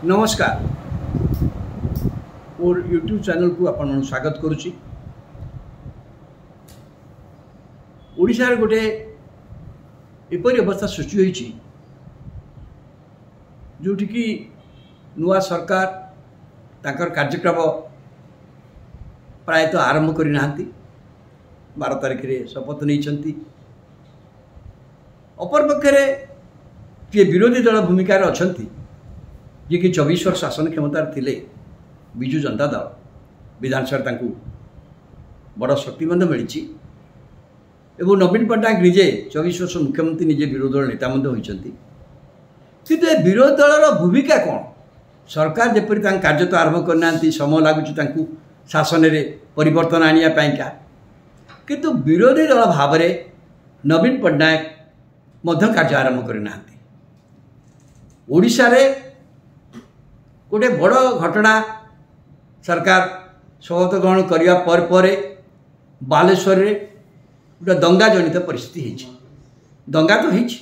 नमस्कार मोर YouTube channel को आपण स्वागत करुच्ची। ओडिशार गोटे एपरी अवस्था सृष्टि होईची जोठी कि नुआ सरकार ताकर कार्यक्रम प्रायतः आरंभ करि नाहंती। 12 तारिख रे शपथ नहीं। अपर पक्षरे जे विरोधी दल भूमिका अच्छी जी कि 24 वर्ष शासन क्षमतार थिले विजु जनता दल विधानसभा बड़ शक्ति मिली एवं नवीन पट्टनायक निजे 24 वर्ष मुख्यमंत्री निजे विरोधी दल नेता होती। किंतु विरोधी दलर भूमिका कौन? सरकार जपरी कार्य तो आरंभ करना समय लगुच शासन में परिवर्तन आनिया का, किंतु विरोधी दल भाव में नवीन पट्टनायक कार्य आरंभ करना। ओडिशा रे गोटे बड़ घटना सरकार शपथ ग्रहण करने पर बालेश्वर रे गोटे दंगा जनित परिस्थिति होइछि। दंगा तो होइछि,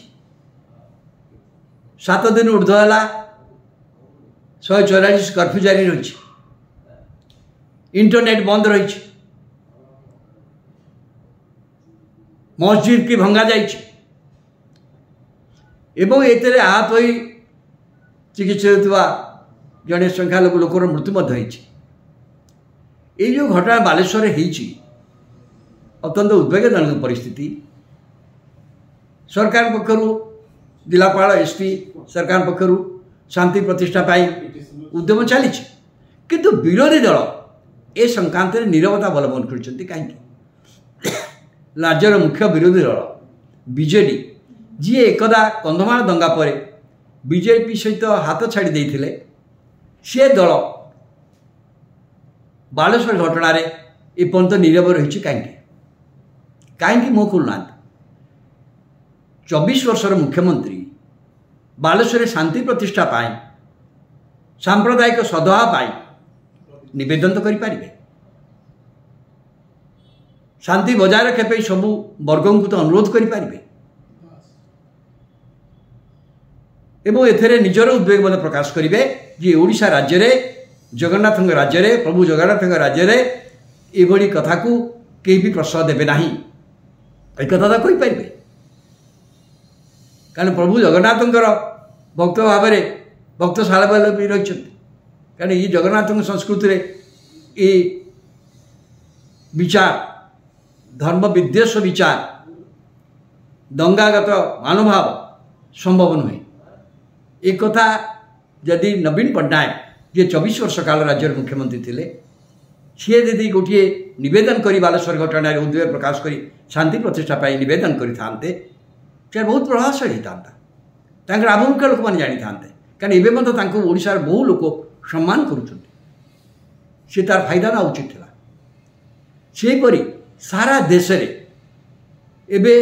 7 दिन ऊर्ध्व है 144 कर्फ्यू जारी रही, इंटरनेट बंद रही, मस्जिद की भंगा जाइछि एवं एतरे आहत होई चिकित्सा होता जड़े संख्यालघु लोकर मृत्यु होती। ये जो घटना बालेश्वर होती अत्यंत उद्वेगजनक परिस्थिति। सरकार पक्षर जिलापाल एसपी सरकार पक्षर शांति प्रतिष्ठा पाई उद्यम चली, किंतु विरोधी दल ए संक्रांत नीरवता अवलंबन कर राज्यर मुख्य विरोधी दल बीजेडी जी एकदा कंधमाल दंगा पर बीजेपी सहित हाथ छाड़ी देते सी दल बालेश्वर घटना एपर्यंत नीरव रही कहीं मुह खोलना। 24 वर्षर मुख्यमंत्री बालेश्वर शांति प्रतिष्ठा पाई सांप्रदायिक सद्भाव पाई निवेदन तो करें, शांति बजाय रखे सबू वर्ग को तो अनुरोध करें एवं एथेरे निजर उद्वेग मत प्रकाश करेंगे जे ओडिशा राज्य रे जगन्नाथ राज्य रे प्रभु जगन्नाथ राज्य रे एभली कथा को कहीं भी प्रश्रय देवे नहीं। एक कथा तो कही पारे कारण प्रभु जगन्नाथ भक्त भाव में भक्त शाल भी रही, कारण ये जगन्नाथ संस्कृति रे ये विचार धर्म विद्वेष विचार दंगागत मनोभाव संभव नुहे। एक कथा जदि नवीन पट्टनायक जे 24 वर्ष काल राज्य मुख्यमंत्री थे सी यदि गोटे निवेदन कर बालेश्वर घटना उद्वेग प्रकाश कर शांति प्रतिष्ठा पाई निवेदन करते बहुत प्रभावशाली होता। आभिमुख्य लोक मैंने जानी था कारण एवं ओडिशार बहु लोक सम्मान कर तार फायदा ना उचित था। सेहीपरि सारा देश एवं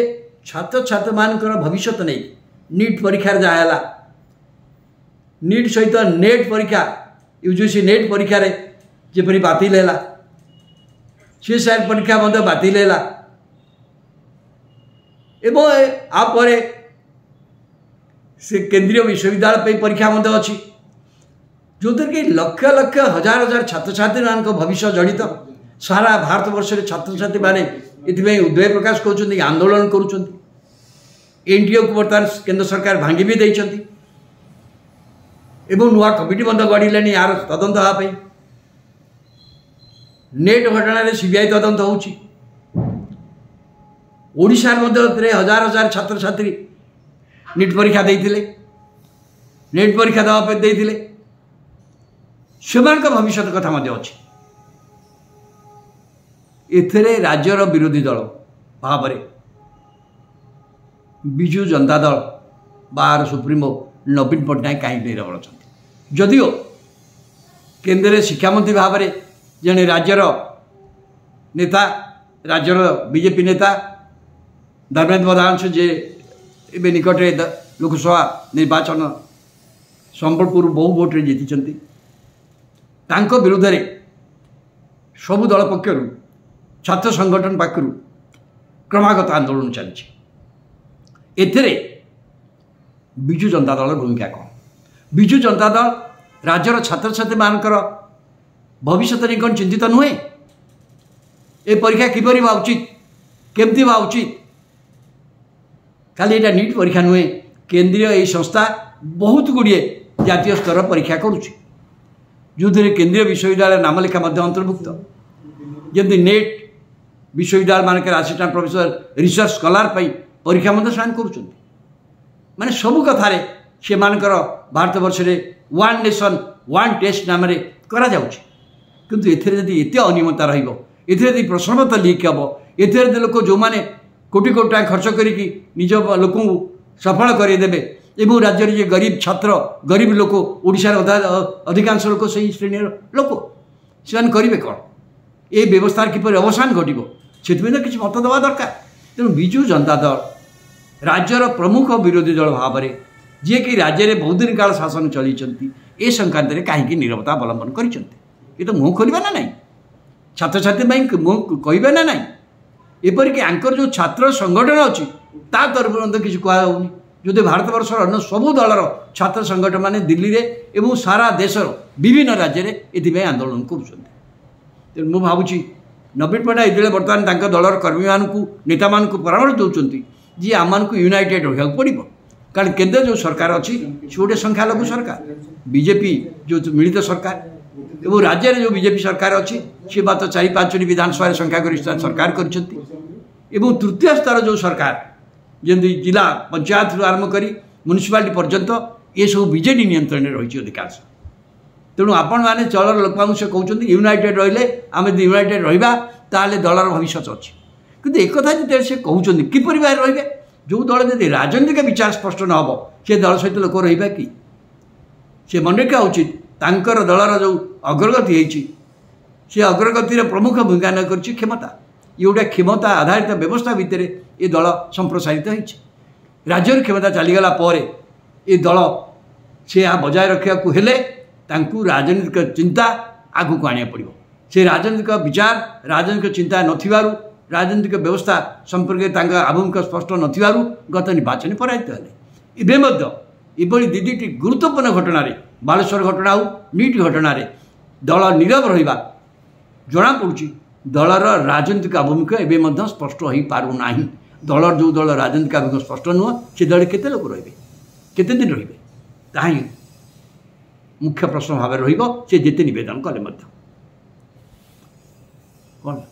छात्र छात्र मान भविष्य नहीं नीट परीक्षार जहाँ नीट सहित नेट परीक्षा यूजीसी नेट परीक्षा जपरी बातिल है सीएसआईआर परीक्षा बातिल है एवं आपर से केंद्रीय विश्वविद्यालय परीक्षा अच्छी जो कि लक्ष लक्ष हजार हजार छात्र छात्री मान भविष्य जड़ित सारा भारत वर्ष छात्र छात्री मैंने ये उद्वेग प्रकाश कर आंदोलन कर एनटीए को बर्तमान केंद्र सरकार भांगी भी देती एवं नुआ कमिटी गढ़ यार तदंत हाँपाई नेट घटना सीबीआई तदंत होशार मध्य हजार हजार छात्र छात्री नीट परीक्षा देते नेट परीक्षा देवाई देते से भविष्य कथा अच्छी। एथिरे राज्यर विरोधी दल भाव में विजु जनता दल बार सुप्रीमो नवीन पट्टनायक कहीं नीरव अच्छा जदिओ केंद्र शिक्षा मंत्री भाव में जड़े राज्यर नेता राज्यर बीजेपी नेता धर्मेन्द्र प्रधान जे ए निकटे लोकसभा निर्वाचन संबलपुर बहु भोट्रे जीति विरुद्ध सबु दल पक्षर छात्र संगठन पाखर क्रमागत आंदोलन चली। एथिरे विजु जनता दल भूमिका कौन? विजु जनता दल राज्यर छात्र छात्री मानकर भविष्य नहीं कौन चिंतित नुहे ए परीक्षा किपरि बा उचित केमती बा उचित खाली एटा नीट परीक्षा नुहे केंद्रीय ये संस्था बहुत गुड़िए जातीय स्तर परीक्षा करुच्ची जो केंद्रीय विश्वविद्यालय नाम लेखा अंतर्भुक्त जमी नेट विश्वविद्यालय मानक असिस्टेंट प्रोफेसर रिसर्च स्कॉलर परीक्षा साइन कर माने सबू कथार से मानकर भारत वर्ष में वन नेशन वन टेस्ट नाम करा जाउछि किंतु एथिरे जदि एते अनियमता रहिबो एथिरे जदि प्रश्नपत्र लीक हबो एथिरे जदि लोक जो माने कोटी कोटी टका खर्च करिकि निज लोक सफल करदेवे एवं राज्य जे गरीब छात्र गरीब लोक ओडिशार अधिकांश लोक से श्रेणी लोक से करेंगे कौन ये व्यवस्थार किपर अवसान घटो से किसी मत देवा दरकार तेणु विजु जनता दल राज्यर प्रमुख विरोधी दल भाव में जी कि राज्य में बहुत दिन काल शासन चली ए संक्रांत में कहीं नीरवता अवलंबन कर मुँह खोलवा ना ना छात्र छात्री मुँह कह ना ना एपरिक आंकर जो छात्र संगठन अच्छी ता तरफ किसी कहनी जो भारत वर्षर अन्य सबू दलर छात्र संगठन माने दिल्ली में सारा देशर विभिन्न राज्य में ये आंदोलन कर भावुँ नवीन पट्टनायक ये बर्तमान दलर कर्मी मानू नेता मान परामर्श दौरान जी आम यूनाइटेड रहा पड़ो कारण केंद्र जो सरकार अच्छी से गोटे संख्यालघु सरकार बीजेपी जो मिलित सरकार एवं राज्य में जो बीजेपी सरकार अच्छी सी मात्र 4-5 विधानसभा संख्यागरिष्ठ सरकार कर तृतीय स्तर जो सरकार जमी जिला पंचायत आरंभ कर म्युनिसिपालिटी पर्यंत ये सब बीजेडी नियंत्रण रही अधिकांश तेणु आपण मैंने चलर लोक से कहते यूनाइटेड रही आम यूनाइटेड रहा दलर भविष्य अच्छी किंतु एक कथा जो से कहते किपर रे जो दल जब राजनीतिक विचार स्पष्ट न हो से दल सहित लोक रहा कि से मन रखा उचित तांकर दलर जो अग्रगति होती से अग्रगतिर प्रमुख भूमिका न कर क्षमता ये गोटे क्षमता आधारित व्यवस्था भितर ये दल संप्रसारित होती राज्यर क्षमता चलीगला ये दल से बजाय रखा राजनीतिक चिंता आगू को आने पड़ो से राजनीतिक विचार राजनीतिक चिंता नथिबारु राजनीतिक व्यवस्था संपर्क आभिमुख्य स्पष्ट नथिबारु गत निर्वाचन पराजित हेले एभली दीदी गुरुत्वपूर्ण घटना बालेश्वर घटना हो नीट घटना दल नीरव रहा जना पड़ी दलर राजनीतिक आभिमुख्य एवं स्पष्ट हो पारना दलर जो दल राजनीतिक आभिमुख्य स्पष्ट नुह से दल केते लोक रे दिन रे मुख्य प्रश्न भाव रही से जिते नवेदन कले कौन